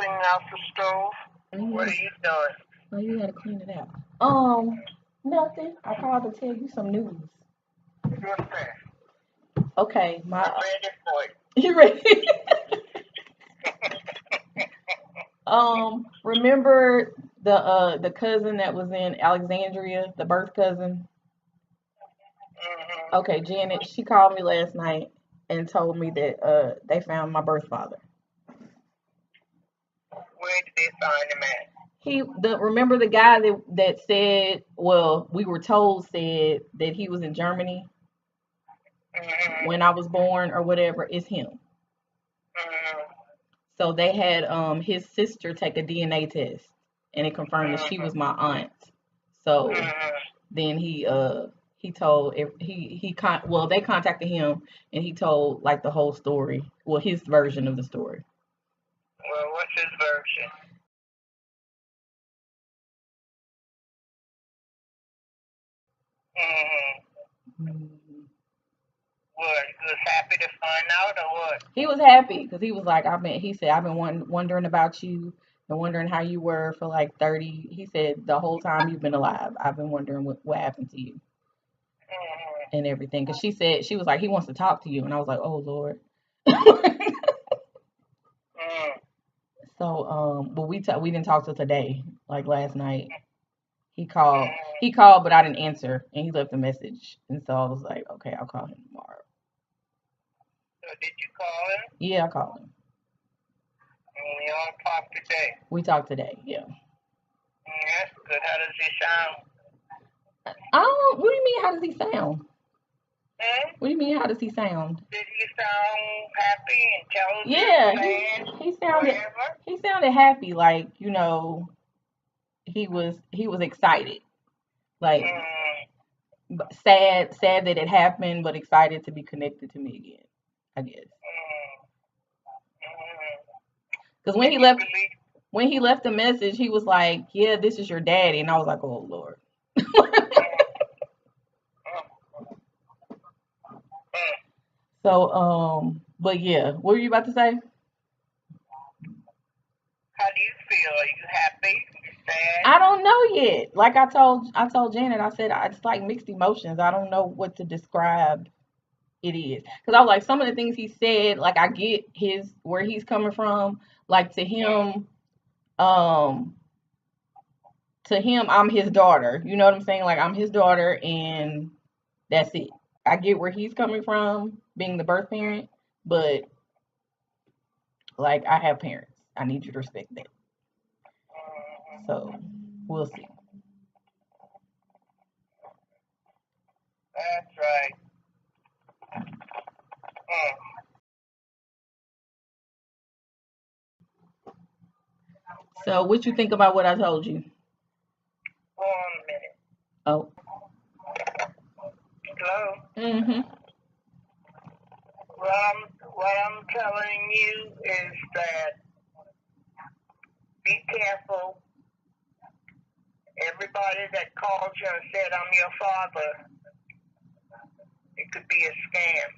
cleaning out the stove? What are you doing? Oh, you gotta clean it out. Nothing. I called to tell you some news. What's that? Okay, I'm ready for it. You ready? Remember the cousin that was in Alexandria, the birth cousin? Mm-hmm. Okay, Janet, she called me last night and told me that they found my birth father. Where did they find him at? Remember the guy that said, well, we were told said that he was in Germany when I was born or whatever. It's him. So they had his sister take a DNA test and it confirmed that she was my aunt. So then they contacted him and he told like the whole story. Well, his version of the story. Well, what's his version? What? He was happy to find out, or what? He was happy because he was like, I've been wondering about you and wondering how you were for like 30. He said the whole time you've been alive, I've been wondering what happened to you and everything. Because she was like, he wants to talk to you, and I was like, oh Lord. So but we didn't talk till today, like last night. He called, but I didn't answer, and he left a message, and so I was like, okay, I'll call him tomorrow. So did you call him? Yeah, I called him. And we all talked today? We talked today, yeah. That's good. How does he sound? What do you mean, how does he sound? What do you mean, how does he sound? Did he sound happy, intelligent? Yeah, he sounded happy, like, you know, he was excited. Like sad that it happened, but excited to be connected to me again, I guess. Because when he left the message, he was like, yeah, this is your daddy, and I was like, oh Lord. So but yeah, what were you about to say? How do you feel? Are you happy? Sad? I don't know yet. Like I told Janet, I said it's like mixed emotions. I don't know what to describe it is. Because I was like, some of the things he said, like I get where he's coming from. Like to him, I'm his daughter. You know what I'm saying? Like I'm his daughter and that's it. I get where he's coming from, being the birth parent, but like I have parents. I need you to respect that. So we'll see. That's right. So what you think about what I told you? Hold on a minute. Oh. Hello? Mm-hmm. What I'm telling you is that be careful. Everybody that called you and said, I'm your father, it could be a scam.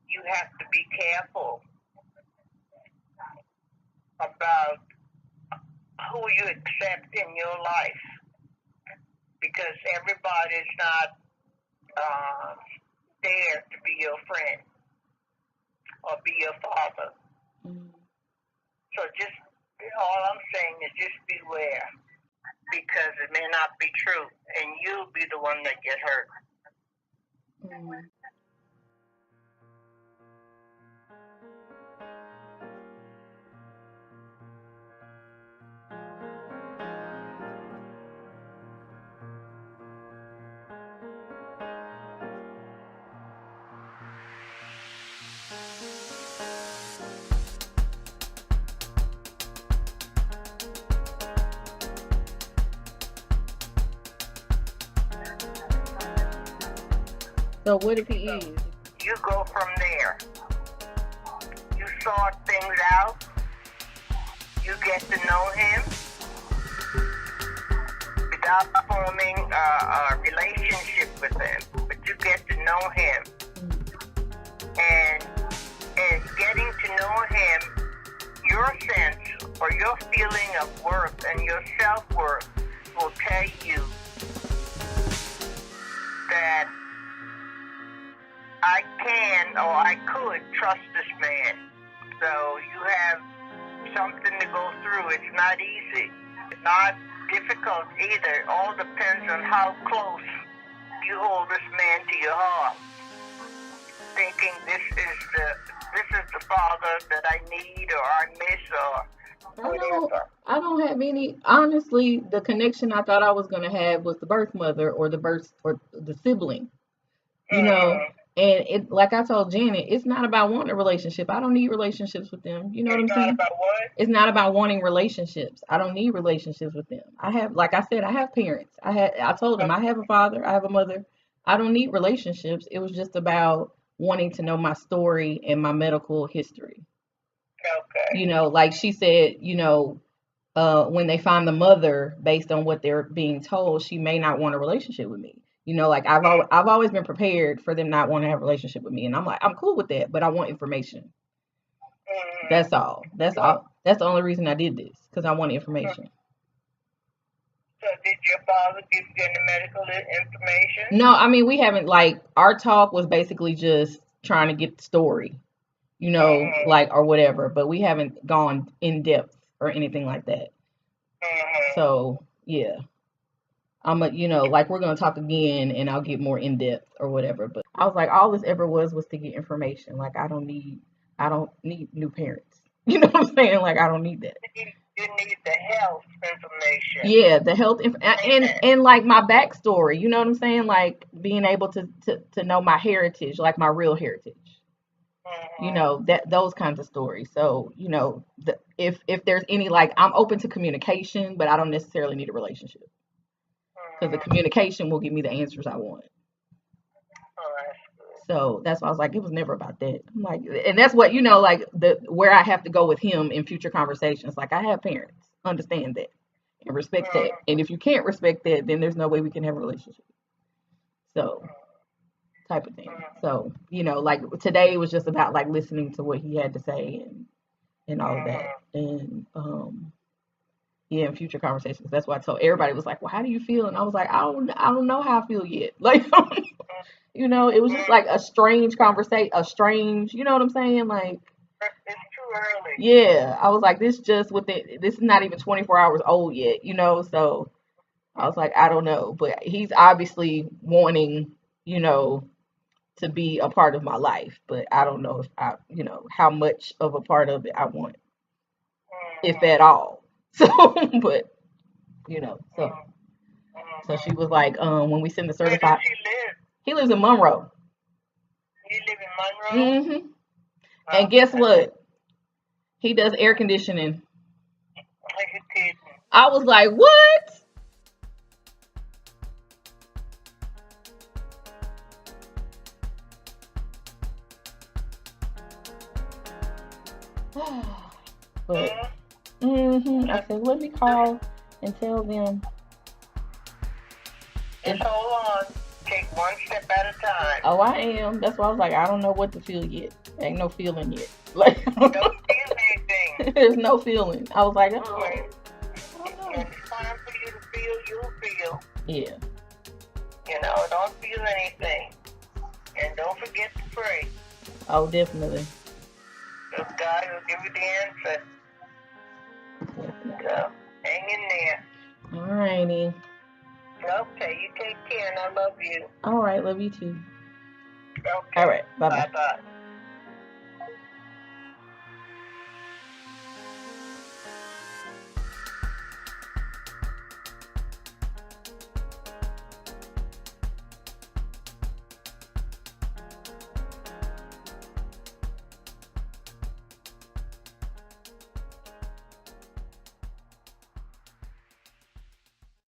You have to be careful about who you accept in your life, because everybody's not there to be your friend or be your father. So just all I'm saying is just beware, because it may not be true, and you'll be the one that get hurt. So what if he is? You go from there. You sort things out. You get to know him without forming a relationship with him, but you get to know him. And getting to know him your sense or your feeling of worth and your self-worth will tell you that I can or I could trust this man. So you have something to go through. It's not easy. It's not difficult either. It all depends on how close you hold this man to your heart, thinking this is the father that I need or I miss or whatever. I don't have any. Honestly, the connection I thought I was gonna have was the birth mother or the sibling. You know, and it, like I told Janet, it's not about wanting a relationship. I don't need relationships with them. You know what I'm saying? It's not about what? It's not about wanting relationships. I don't need relationships with them. I have, like I said, I have parents. I told them I have a father, I have a mother. I don't need relationships. It was just about wanting to know my story and my medical history. Okay. You know, like she said, you know, when they find the mother, based on what they're being told, she may not want a relationship with me. You know, like I've always been prepared for them not wanting to have a relationship with me, and I'm like, I'm cool with that, but I want information. That's all. That's all. That's the only reason I did this, because I want information. So did your father give you any medical information? No, I mean, we haven't, like, our talk was basically just trying to get the story, you know, like, or whatever, but we haven't gone in depth or anything like that. So, yeah. You know, like, we're going to talk again and I'll get more in depth or whatever. But I was like, all this ever was to get information. Like, I don't need new parents. You know what I'm saying? Like, I don't need that. You need the health information. Yeah, the health and like my backstory. You know what I'm saying? Like being able to know my heritage, like my real heritage. You know, those kinds of stories. So, you know, if there's any, like, I'm open to communication, but I don't necessarily need a relationship, because the communication will give me the answers I want. So that's why I was like, it was never about that. I'm like, and that's what, you know, like where I have to go with him in future conversations. Like, I have parents, understand that and respect that. And if you can't respect that, then there's no way we can have a relationship. So, type of thing. So, you know, like today was just about like listening to what he had to say and all of that. And yeah, in future conversations. That's why I told everybody, was like, well, how do you feel? And I was like, I don't know how I feel yet. Like, you know, it was just like a strange conversation, you know what I'm saying? Like, it's too early. Yeah, I was like, this is not even 24 hours old yet, you know? So I was like, I don't know, but he's obviously wanting, you know, to be a part of my life, but I don't know if you know, how much of a part of it I want, if at all. So, but, you know, so she was like, when we send the certified. Where does he live? He lives in Monroe. He live in Monroe? And guess what? He does air conditioning. I was like, what? But I said, let me call and tell them. Just hold on. Take one step at a time. Oh, I am. That's why I was like, I don't know what to feel yet. Ain't no feeling yet. Like, don't feel anything. There's no feeling. I was like, oh. When it's time for you to feel, you'll feel. Yeah. You know, don't feel anything. And don't forget to pray. Oh, definitely. Because God will give you the answer. Definitely. So, hang in there. All righty. Okay, you take care, and I love you. All right, love you too. Okay. All right, bye-bye. Bye-bye.